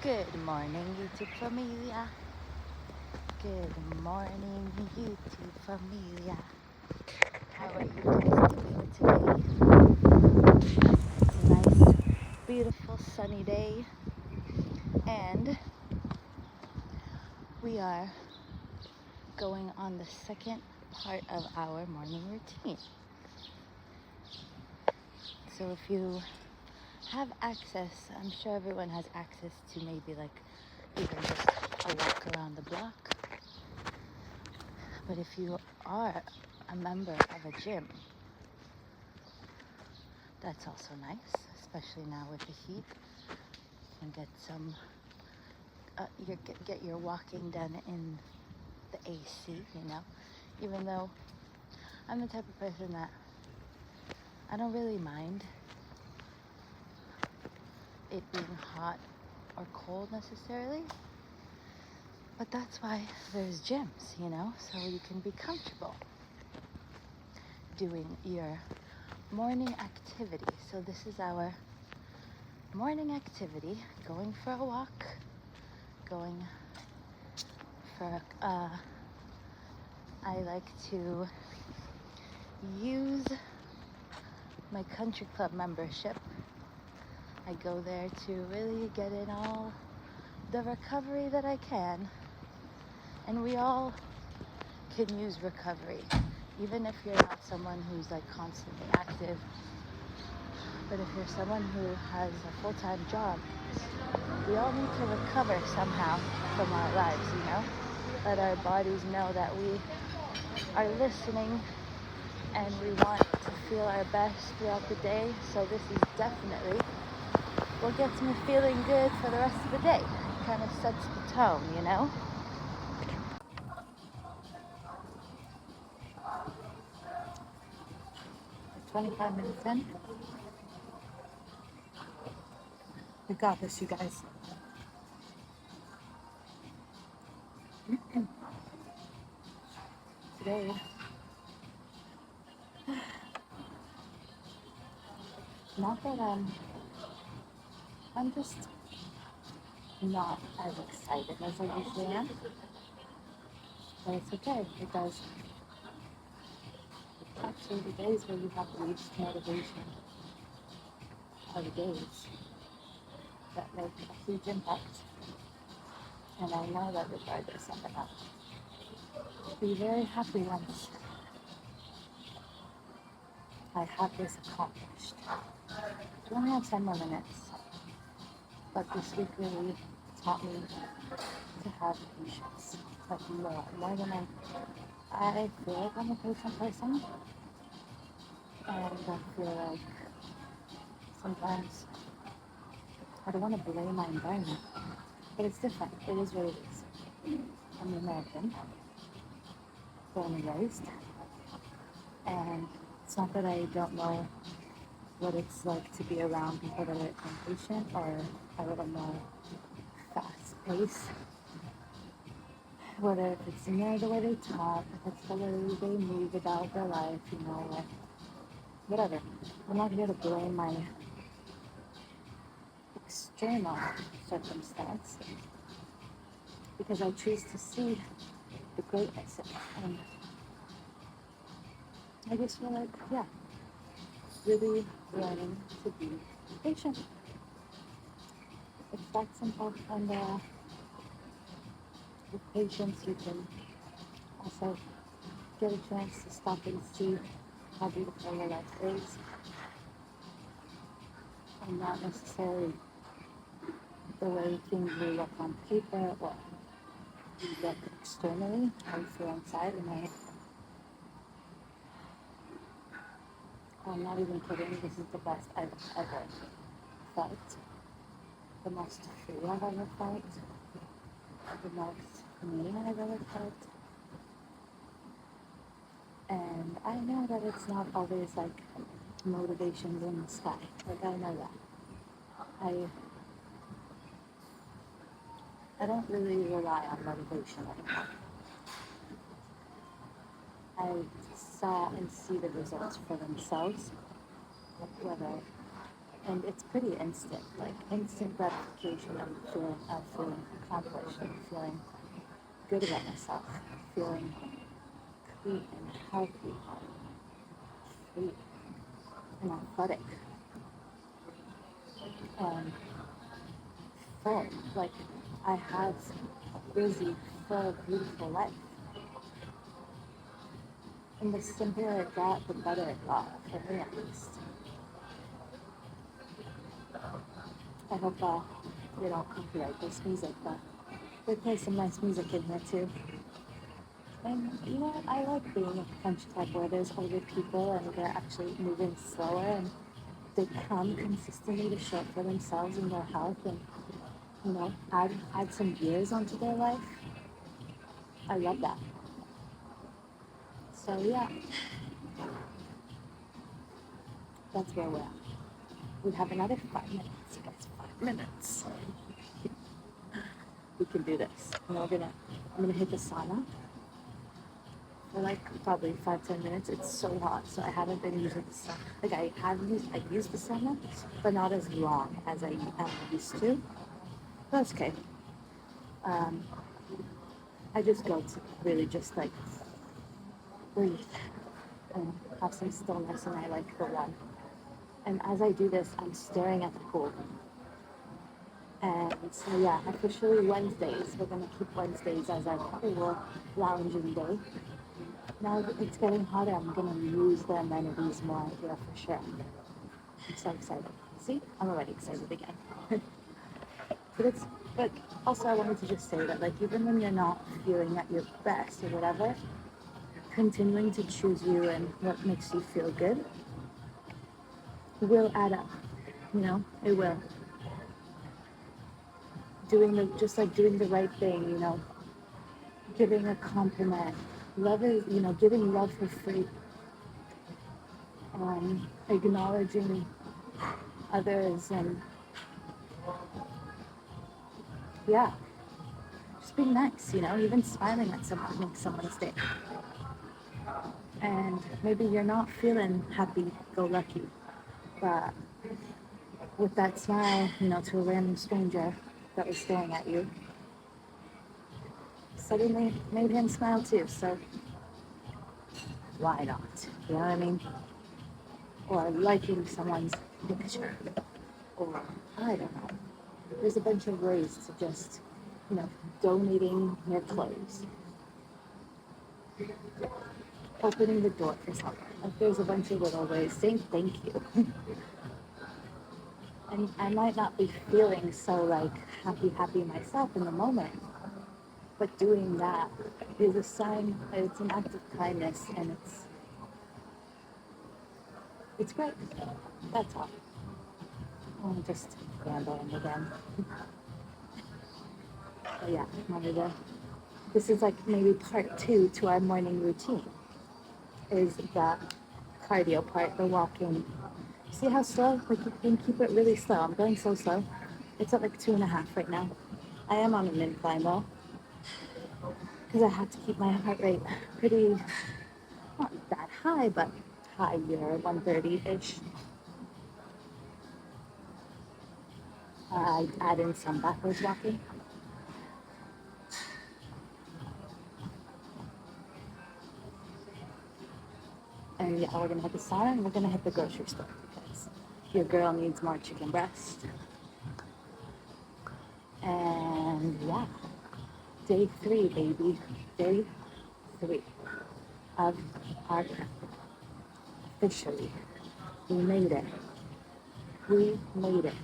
Good morning, YouTube familia. Good morning, YouTube familia. How are you guys doing today? It's a nice, beautiful, sunny day, and we are going on the second part of our morning routine. So if you have access, I'm sure everyone has access to maybe like even just a walk around the block. But if you are a member of a gym, that's also nice, especially now with the heat. You can get some, get your walking done in the AC, even though I'm the type of person that I don't really mind it being hot or cold necessarily. But that's why there's gyms, so you can be comfortable doing your morning activity. So this is our morning activity, going for a walk, going for, I like to use my country club membership. I go there to really get in all the recovery that I can. And we all can use recovery, even if you're not someone who's like constantly active. But if you're someone who has a full-time job, we all need to recover somehow from our lives, Let our bodies know that we are listening and we want to feel our best throughout the day. So this is definitely what gets me feeling good for the rest of the day. It kind of sets the tone, 25 minutes in. We got this, you guys. Today, not that I'm just not as excited as I usually am, but it's okay because actually the days where you have the least motivation are the days that make a huge impact. And I know that regardless, I'm gonna be very happy once I have this accomplished. We only have 10 more minutes, but this week really taught me to have patience, like more than I feel like I'm a patient person, and I feel like sometimes I don't want to blame my environment, but it's different. It is what it is. I'm American, born and raised, and it's not that I don't know what it's like to be around people that are impatient or a little more fast paced. Whether it's the way they talk, if it's the way they move about their life, or whatever. I'm not here to blame my external circumstance because I choose to see the greatness in it. And I just feel like, really learning to be patient. It's that simple. And with patience, you can also get a chance to stop and see how beautiful your life is, and not necessarily the way things will look on paper or you look externally, how you feel inside. And I'm not even kidding, this is the best I've ever felt, the most free I've ever felt, the most me I've ever felt. And I know that it's not always like motivations in the sky. Like, I know that. I don't really rely on motivation anymore. I saw and see the results for themselves, whether And it's pretty instant, like instant gratification of feeling accomplished and feeling good about myself, feeling clean and healthy, free and athletic, and full. Like I have a busy, full, beautiful life. And the simpler it got, the better it got, for me at least. I hope they don't copyright this music, but they play some nice music in here too. And you know what? I like being at a country club where there's older people and they're actually moving slower and they come consistently to show up for themselves and their health and, you know, add some years onto their life. I love that. So yeah, that's where we're at. We have another 5 minutes, you guys, 5 minutes. We can do this. And I'm gonna hit the sauna for like probably 5-10 minutes. It's so hot, so I haven't been using the sauna. Like I used the sauna, but not as long as I am used to. That's okay. I just go to really just like breathe and have some stillness, and I like the one. And as I do this, I'm staring at the pool. And so yeah, officially Wednesdays. We're gonna keep Wednesdays as our cool lounging day. Now that it's getting hotter, I'm gonna use the amenities more here for sure. I'm so excited. See, I'm already excited again. But also I wanted to just say that like even when you're not feeling at your best or whatever, continuing to choose you and what makes you feel good will add up. You know, it will. Doing the right thing, you know, giving a compliment. Love is, you know, giving love for free. Acknowledging others and yeah, just being nice, you know, even smiling at someone makes someone's day. And maybe you're not feeling happy-go-lucky, but with that smile, you know, to a random stranger that was staring at you, suddenly made him smile too, so why not? You know what I mean? Or liking someone's picture, or I don't know. There's a bunch of ways to just, you know, donating your clothes, opening the door for someone. Like there's a bunch of little ways saying thank you. And I might not be feeling so like happy myself in the moment, but doing that is a sign that it's an act of kindness, and it's great. That's all. I'm just rambling again. But yeah, this is like maybe part 2 to our morning routine, is the cardio part, the walking. See how slow? Like you can keep it really slow. I'm going so slow. It's at like 2.5 right now. I am on an incline though, because I have to keep my heart rate pretty, not that high, but high, 130-ish. I add in some backwards walking. And yeah, we're gonna hit the sauna and we're gonna hit the grocery store because your girl needs more chicken breast. And yeah, day 3, baby. Day 3 of our trip. Officially, we made it. We made it.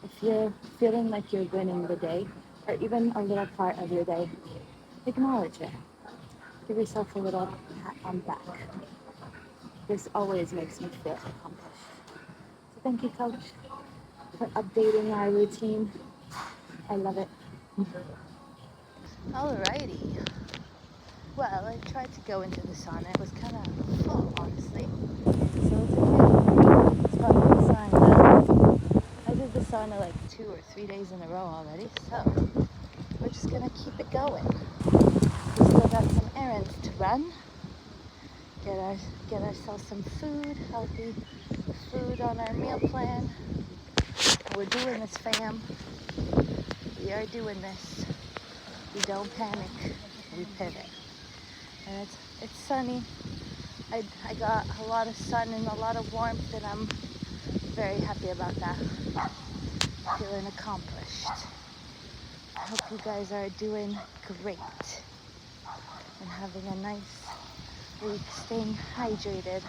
If you're feeling like you're winning the day, or even a little part of your day, acknowledge it. Give yourself a little pat on the back. This always makes me feel accomplished. So thank you, Coach, for updating our routine. I love it. Alrighty. Well, I tried to go into the sauna. It was kind of full, honestly. So it's okay. It's probably a sign that I did the sauna like 2 or 3 days in a row already. So we're just gonna keep it going. We still got some errands to run. Get ourselves some food, healthy food on our meal plan. We're doing this, fam. We are doing this. We don't panic. We pivot. And it's sunny. I got a lot of sun and a lot of warmth, and I'm very happy about that. Feeling accomplished. I hope you guys are doing great and having a nice week, staying hydrated.